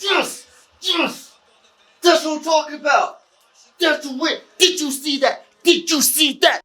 Yes! Yes! That's what I'm talking about! That's the win! Did you see that? Did you see that?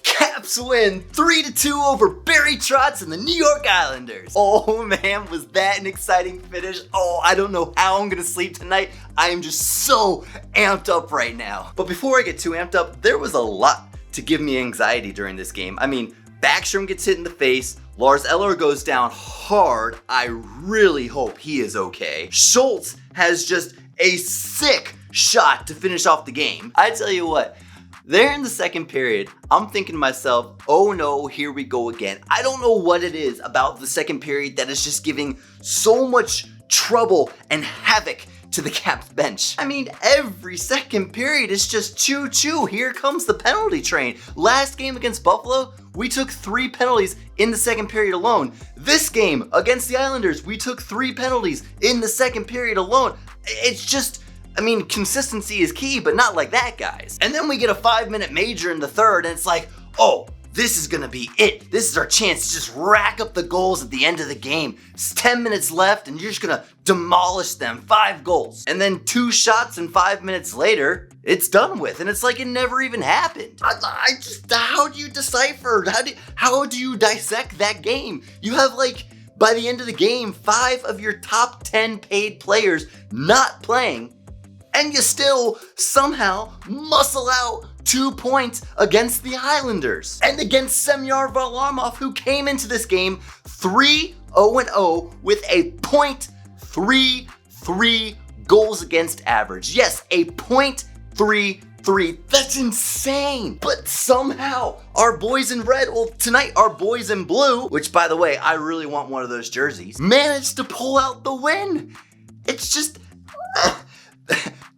Caps win 3-2 over Barry Trotz and the New York Islanders. Oh man, was that an exciting finish? Oh, I don't know how I'm gonna sleep tonight. I am just so amped up right now. But before I get too amped up, there was a lot to give me anxiety during this game. I mean, Backstrom gets hit in the face, Lars Eller goes down hard. I really hope he is okay. Schultz has just a sick shot to finish off the game. I tell you what, there in the second period, I'm thinking to myself, oh no, here we go again. I don't know what it is about the second period that is just giving so much trouble and havoc to the Caps bench. I mean, every second period is just choo-choo. Here comes the penalty train. Last game against Buffalo, we took 3 penalties in the second period alone. This game against the Islanders, we took 3 penalties in the second period alone. It's just, I mean, consistency is key, but not like that, guys. And then we get a 5-minute major in the third, and it's like, oh, this is gonna be it. This is our chance to just rack up the goals at the end of the game. It's 10 minutes left, and you're just gonna demolish them. 5 goals. And then 2 shots and 5 minutes later, it's done with. And it's like it never even happened. I just, how do you decipher? How do you dissect that game? You have like, by the end of the game, 5 of your top 10 paid players not playing, and you still somehow muscle out 2 points against the Islanders. And against Semyon Varlamov, who came into this game 3-0-0 with a .33 goals against average. Yes, a .33. That's insane. But somehow, our boys in red, well tonight our boys in blue, which by the way, I really want one of those jerseys, managed to pull out the win. It's just...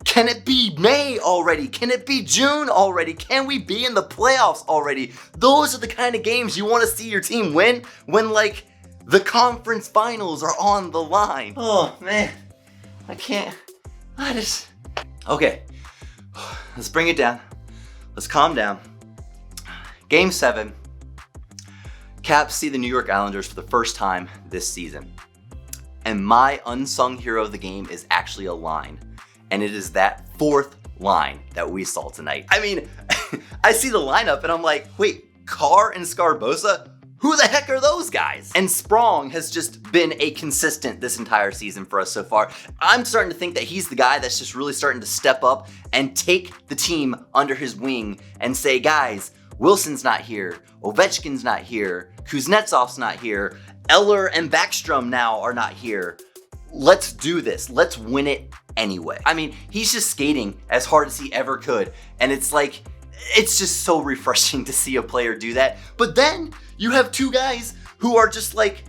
Can it be May already? Can it be June already? Can we be in the playoffs already? Those are the kind of games you want to see your team win when, like, the conference finals are on the line. Oh, man. I can't. Okay. Let's bring it down. Let's calm down. Game 7. Caps see the New York Islanders for the first time this season. And my unsung hero of the game is actually a line. And it is that 4th line that we saw tonight. I mean, I see the lineup and I'm like, wait, Carr and Scarbosa? Who the heck are those guys? And Sprong has just been a consistent this entire season for us so far. I'm starting to think that he's the guy that's just really starting to step up and take the team under his wing and say, guys, Wilson's not here, Ovechkin's not here, Kuznetsov's not here, Eller and Backstrom now are not here. Let's do this. Let's win it anyway. I mean, he's just skating as hard as he ever could. And it's like, it's just so refreshing to see a player do that. But then you have 2 guys who are just like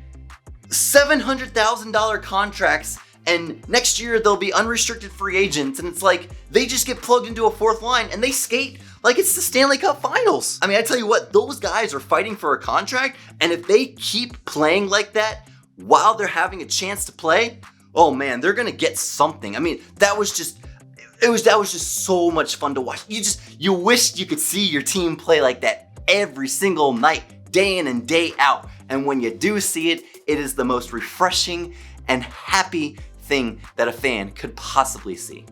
$700,000 contracts, and next year they'll be unrestricted free agents. And it's like, they just get plugged into a 4th line and they skate like it's the Stanley Cup Finals. I mean, I tell you what, those guys are fighting for a contract. And if they keep playing like that while they're having a chance to play, oh man, they're gonna get something. I mean, that was just so much fun to watch. You wished you could see your team play like that every single night, day in and day out. And when you do see it, it is the most refreshing and happy thing that a fan could possibly see.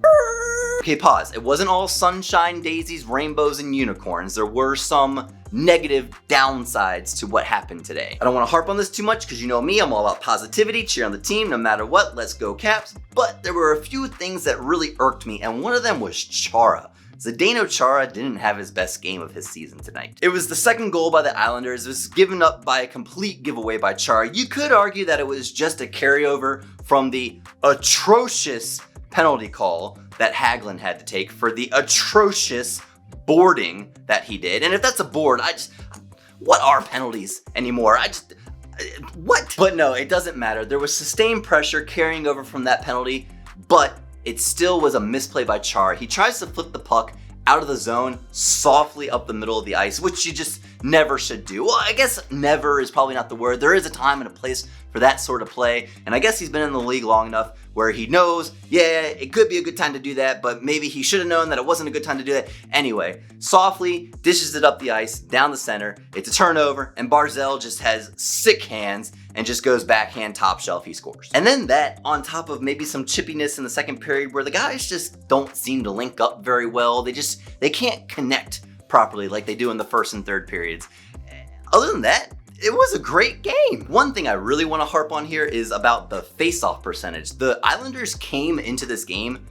Okay, pause. It wasn't all sunshine, daisies, rainbows, and unicorns. There were some negative downsides to what happened today. I don't want to harp on this too much because you know me, I'm all about positivity, cheer on the team no matter what, let's go Caps. But there were a few things that really irked me, and one of them was Chara. Zdeno Chara didn't have his best game of his season tonight. It was the second goal by the Islanders. It was given up by a complete giveaway by Chara. You could argue that it was just a carryover from the atrocious penalty call that Hagelin had to take for the atrocious boarding that he did. And if that's a board, what are penalties anymore? What? But no, it doesn't matter. There was sustained pressure carrying over from that penalty, but it still was a misplay by Chara. He tries to flip the puck out of the zone softly up the middle of the ice, which you just never should do. Well, I guess never is probably not the word. There is a time and a place for that sort of play, and I guess he's been in the league long enough where he knows, yeah, it could be a good time to do that, but maybe he should have known that it wasn't a good time to do that. Anyway, softly dishes it up the ice, down the center. It's a turnover, and Barzal just has sick hands and just goes backhand top shelf, he scores. And then that, on top of maybe some chippiness in the second period where the guys just don't seem to link up very well. They can't connect properly like they do in the first and third periods. Other than that, it was a great game. One thing I really want to harp on here is about the face-off percentage. The Islanders came into this game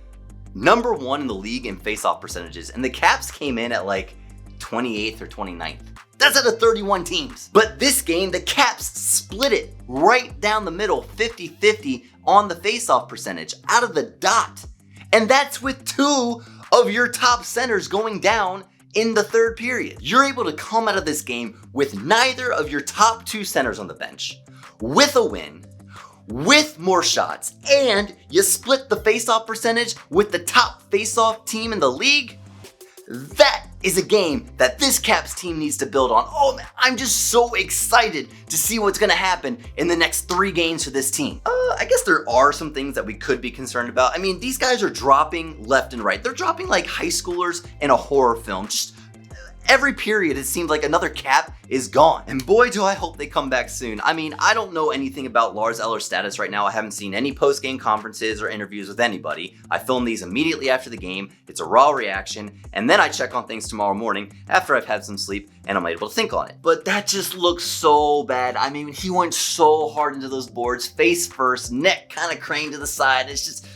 number 1 in the league in face-off percentages, and the Caps came in at like 28th or 29th. That's out of 31 teams. But this game, the Caps split it right down the middle, 50-50 on the face-off percentage, out of the dot. And that's with 2 of your top centers going down in the third period. You're able to come out of this game with neither of your top 2 centers on the bench, with a win, with more shots, and you split the face-off percentage with the top face-off team in the league. That is a game that this Caps team needs to build on. Oh man, I'm just so excited to see what's gonna happen in the next 3 games for this team. I guess there are some things that we could be concerned about. I mean, these guys are dropping left and right. They're dropping like high schoolers in a horror film. Just every period, it seems like another Cap is gone. And boy, do I hope they come back soon. I mean, I don't know anything about Lars Eller's status right now. I haven't seen any post-game conferences or interviews with anybody. I film these immediately after the game. It's a raw reaction. And then I check on things tomorrow morning after I've had some sleep and I'm able to think on it. But that just looks so bad. I mean, he went so hard into those boards, face first, neck kind of craned to the side. It's just,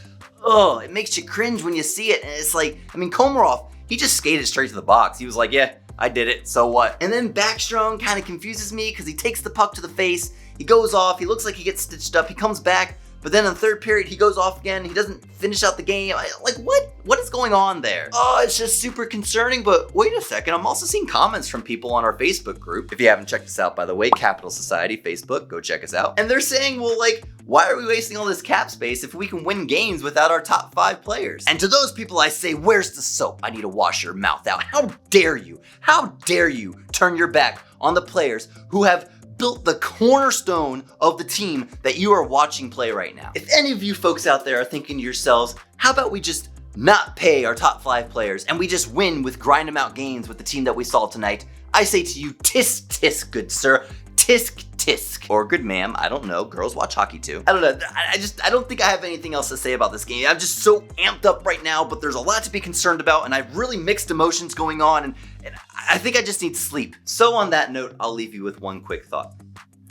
oh, it makes you cringe when you see it. And it's like, I mean, Komarov, he just skated straight to the box. He was like, yeah, I did it, so what? And then Backstrom kind of confuses me because he takes the puck to the face, he goes off, he looks like he gets stitched up, he comes back, but then in the third period, he goes off again, he doesn't finish out the game. Like, what is going on there? Oh, it's just super concerning, but wait a second, I'm also seeing comments from people on our Facebook group. If you haven't checked us out, by the way, Capital Society Facebook, go check us out. And they're saying, well, like, why are we wasting all this cap space if we can win games without our top 5 players? And to those people I say, where's the soap? I need to wash your mouth out. How dare you? How dare you turn your back on the players who have built the cornerstone of the team that you are watching play right now? If any of you folks out there are thinking to yourselves, how about we just not pay our top 5 players and we just win with grind them out games with the team that we saw tonight, I say to you, tisk tisk, good sir, tisk tisk. Or good ma'am, I don't know, girls watch hockey too. I don't know, I don't think I have anything else to say about this game. I'm just so amped up right now, but there's a lot to be concerned about and I have really mixed emotions going on and I think I just need sleep. So on that note, I'll leave you with one quick thought.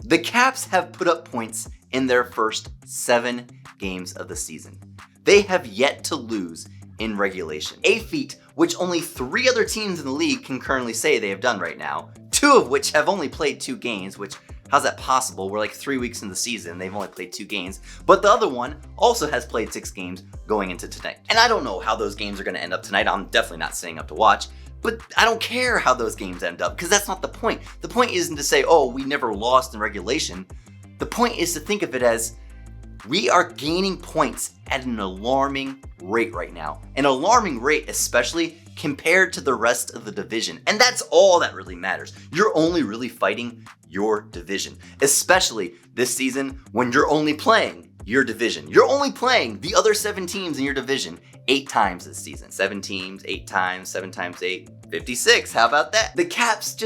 The Caps have put up points in their first 7 games of the season. They have yet to lose in regulation, a feat which only 3 other teams in the league can currently say they have done right now, 2 of which have only played 2 games, which, how's that possible? We're like 3 weeks in the season, they've only played 2 games, but the other one also has played 6 games going into tonight. And I don't know how those games are gonna end up tonight, I'm definitely not staying up to watch, but I don't care how those games end up, because that's not the point. The point isn't to say, oh, we never lost in regulation. The point is to think of it as, we are gaining points at an alarming rate right now. An alarming rate, especially compared to the rest of the division. And that's all that really matters. You're only really fighting your division, especially this season when you're only playing your division. You're only playing the other 7 teams in your division 8 times this season. 7 teams, 8 times, 7 times 8, 56. How about that? The Caps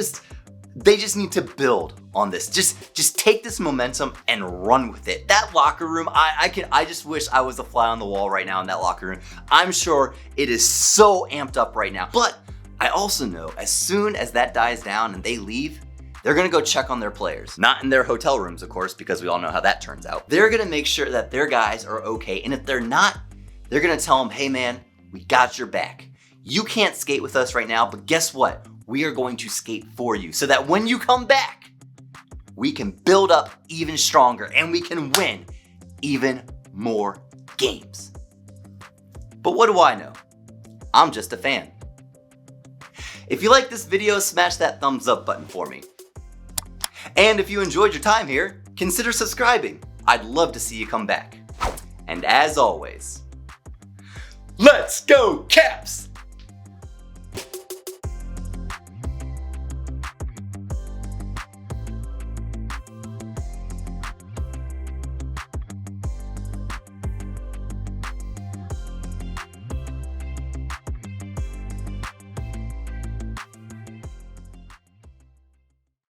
they just need to build on this. Just take this momentum and run with it. That locker room, I just wish I was a fly on the wall right now in that locker room. I'm sure it is so amped up right now. But I also know as soon as that dies down and they leave, they're gonna go check on their players. Not in their hotel rooms, of course, because we all know how that turns out. They're gonna make sure that their guys are okay. And if they're not, they're gonna tell them, hey man, we got your back. You can't skate with us right now, but guess what? We are going to skate for you so that when you come back, we can build up even stronger and we can win even more games. But what do I know? I'm just a fan. If you like this video, smash that thumbs up button for me. And if you enjoyed your time here, consider subscribing. I'd love to see you come back. And as always, let's go Caps!